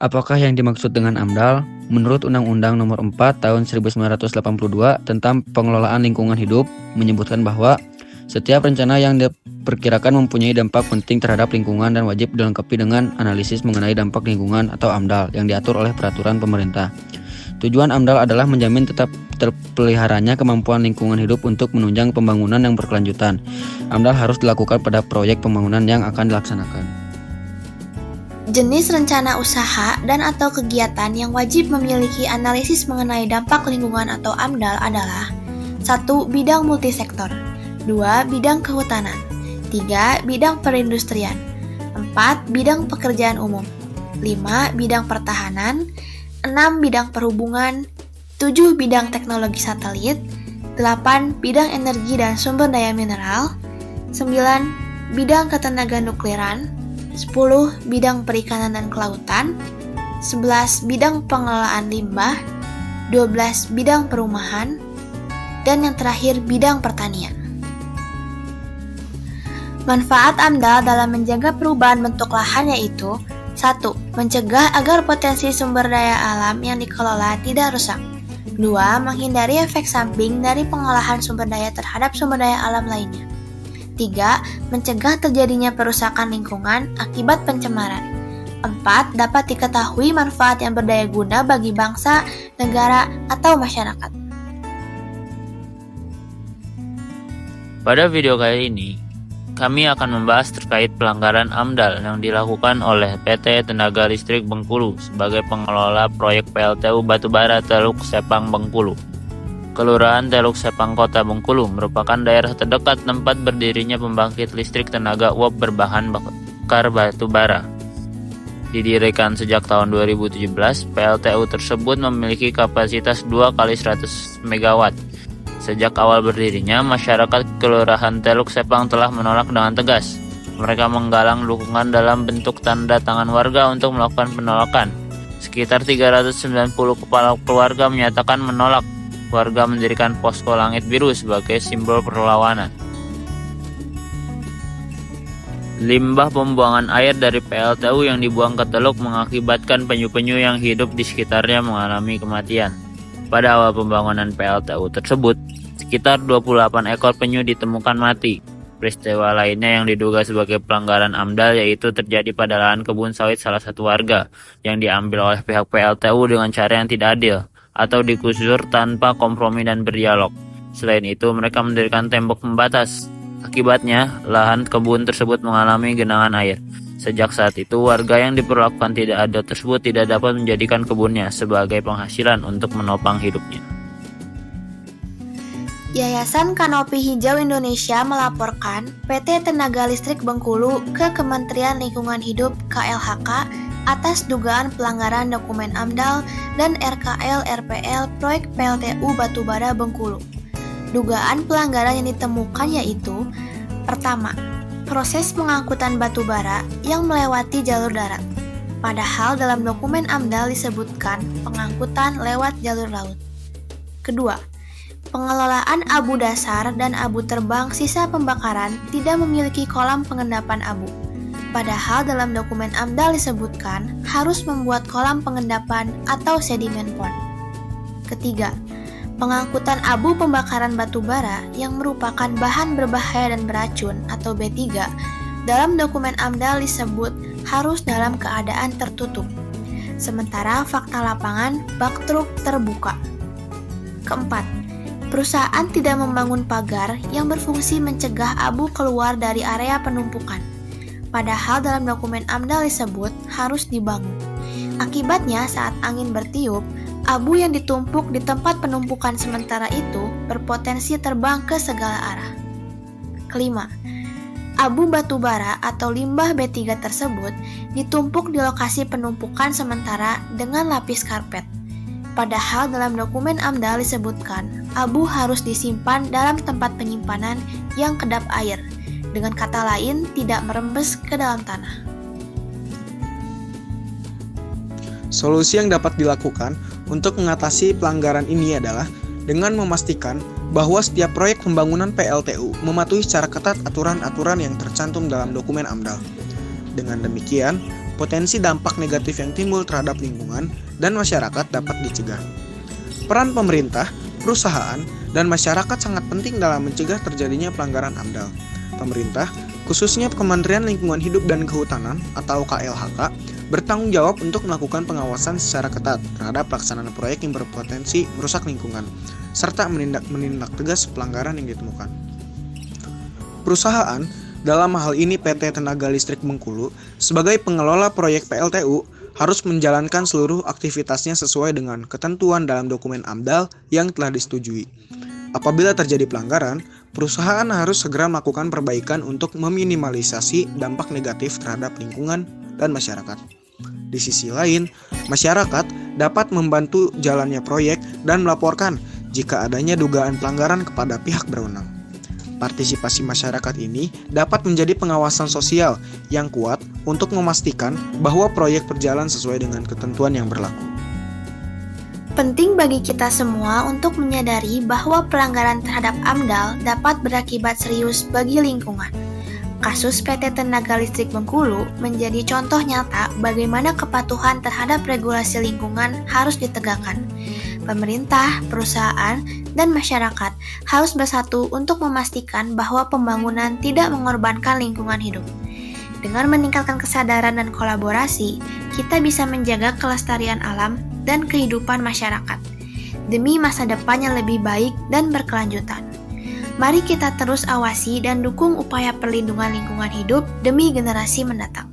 Apakah yang dimaksud dengan AMDAL? Menurut Undang-Undang Nomor 4 Tahun 1982 tentang Pengelolaan Lingkungan Hidup menyebutkan bahwa setiap rencana yang diperkirakan mempunyai dampak penting terhadap lingkungan dan wajib dilengkapi dengan analisis mengenai dampak lingkungan atau AMDAL yang diatur oleh peraturan pemerintah. Tujuan AMDAL adalah menjamin tetap terpeliharanya kemampuan lingkungan hidup untuk menunjang pembangunan yang berkelanjutan. AMDAL harus dilakukan pada proyek pembangunan yang akan dilaksanakan. Jenis rencana usaha dan atau kegiatan yang wajib memiliki analisis mengenai dampak lingkungan atau AMDAL adalah 1. Bidang multisektor 2. Bidang kehutanan 3. Bidang perindustrian 4. Bidang pekerjaan umum 5. Bidang pertahanan 6. Bidang perhubungan 7. Bidang teknologi satelit 8. Bidang energi dan sumber daya mineral 9. Bidang ketenaga nukliran 10. Bidang perikanan dan kelautan 11. Bidang pengelolaan limbah 12. Bidang perumahan dan yang terakhir bidang pertanian. Manfaat AMDAL dalam menjaga perubahan bentuk lahan yaitu 1. Mencegah agar potensi sumber daya alam yang dikelola tidak rusak 2. Menghindari efek samping dari pengolahan sumber daya terhadap sumber daya alam lainnya 3. Mencegah terjadinya perusakan lingkungan akibat pencemaran 4. Dapat diketahui manfaat yang berdaya guna bagi bangsa, negara, atau masyarakat. Pada video kali ini, kami akan membahas terkait pelanggaran AMDAL yang dilakukan oleh PT Tenaga Listrik Bengkulu sebagai pengelola proyek PLTU Batubara Teluk Sepang Bengkulu. Kelurahan Teluk Sepang Kota Bengkulu merupakan daerah terdekat tempat berdirinya pembangkit listrik tenaga uap berbahan bakar batu bara. Didirikan sejak tahun 2017, PLTU tersebut memiliki kapasitas 2 kali 100 MW. Sejak awal berdirinya, masyarakat Kelurahan Teluk Sepang telah menolak dengan tegas. Mereka menggalang dukungan dalam bentuk tanda tangan warga untuk melakukan penolakan. Sekitar 390 kepala keluarga menyatakan menolak. Warga mendirikan posko langit biru sebagai simbol perlawanan. Limbah pembuangan air dari PLTU yang dibuang ke teluk mengakibatkan penyu-penyu yang hidup di sekitarnya mengalami kematian. Pada awal pembangunan PLTU tersebut, sekitar 28 ekor penyu ditemukan mati. Peristiwa lainnya yang diduga sebagai pelanggaran AMDAL yaitu terjadi pada lahan kebun sawit salah satu warga yang diambil oleh pihak PLTU dengan cara yang tidak adil atau digusur tanpa kompromi dan berdialog. Selain itu, mereka mendirikan tembok pembatas. Akibatnya, lahan kebun tersebut mengalami genangan air. Sejak saat itu, warga yang diperlakukan tidak adil tersebut tidak dapat menjadikan kebunnya sebagai penghasilan untuk menopang hidupnya. Yayasan Kanopi Hijau Indonesia melaporkan PT Tenaga Listrik Bengkulu ke Kementerian Lingkungan Hidup KLHK atas dugaan pelanggaran dokumen AMDAL dan RKL-RPL proyek PLTU Batubara Bengkulu. Dugaan pelanggaran yang ditemukan yaitu: pertama, proses pengangkutan batubara yang melewati jalur darat. Padahal dalam dokumen AMDAL disebutkan pengangkutan lewat jalur laut. Kedua, pengelolaan abu dasar dan abu terbang sisa pembakaran tidak memiliki kolam pengendapan abu. Padahal dalam dokumen AMDAL disebutkan harus membuat kolam pengendapan atau sedimen pond. Ketiga, pengangkutan abu pembakaran batubara yang merupakan bahan berbahaya dan beracun atau B3 dalam dokumen AMDAL disebut harus dalam keadaan tertutup. Sementara fakta lapangan bak truk terbuka. Keempat, perusahaan tidak membangun pagar yang berfungsi mencegah abu keluar dari area penumpukan. Padahal dalam dokumen AMDAL disebut harus dibangun. Akibatnya saat angin bertiup, abu yang ditumpuk di tempat penumpukan sementara itu berpotensi terbang ke segala arah. Kelima, abu batubara atau limbah B3 tersebut ditumpuk di lokasi penumpukan sementara dengan lapis karpet. Padahal dalam dokumen AMDAL disebutkan abu harus disimpan dalam tempat penyimpanan yang kedap air. Dengan kata lain, tidak merembes ke dalam tanah. Solusi yang dapat dilakukan untuk mengatasi pelanggaran ini adalah dengan memastikan bahwa setiap proyek pembangunan PLTU mematuhi secara ketat aturan-aturan yang tercantum dalam dokumen AMDAL. Dengan demikian, potensi dampak negatif yang timbul terhadap lingkungan dan masyarakat dapat dicegah. Peran pemerintah, perusahaan, dan masyarakat sangat penting dalam mencegah terjadinya pelanggaran AMDAL. Pemerintah, khususnya Kementerian Lingkungan Hidup dan Kehutanan atau KLHK, bertanggung jawab untuk melakukan pengawasan secara ketat terhadap pelaksanaan proyek yang berpotensi merusak lingkungan, serta menindak tegas pelanggaran yang ditemukan. Perusahaan, dalam hal ini PT Tenaga Listrik Bengkulu, sebagai pengelola proyek PLTU, harus menjalankan seluruh aktivitasnya sesuai dengan ketentuan dalam dokumen AMDAL yang telah disetujui. Apabila terjadi pelanggaran, perusahaan harus segera melakukan perbaikan untuk meminimalisasi dampak negatif terhadap lingkungan dan masyarakat. Di sisi lain, masyarakat dapat membantu jalannya proyek dan melaporkan jika adanya dugaan pelanggaran kepada pihak berwenang. Partisipasi masyarakat ini dapat menjadi pengawasan sosial yang kuat untuk memastikan bahwa proyek berjalan sesuai dengan ketentuan yang berlaku. Penting bagi kita semua untuk menyadari bahwa pelanggaran terhadap AMDAL dapat berakibat serius bagi lingkungan. Kasus PT Tenaga Listrik Bengkulu menjadi contoh nyata bagaimana kepatuhan terhadap regulasi lingkungan harus ditegakkan. Pemerintah, perusahaan, dan masyarakat harus bersatu untuk memastikan bahwa pembangunan tidak mengorbankan lingkungan hidup. Dengan meningkatkan kesadaran dan kolaborasi, kita bisa menjaga kelestarian alam dan kehidupan masyarakat demi masa depan yang lebih baik dan berkelanjutan. Mari kita terus awasi dan dukung upaya perlindungan lingkungan hidup demi generasi mendatang.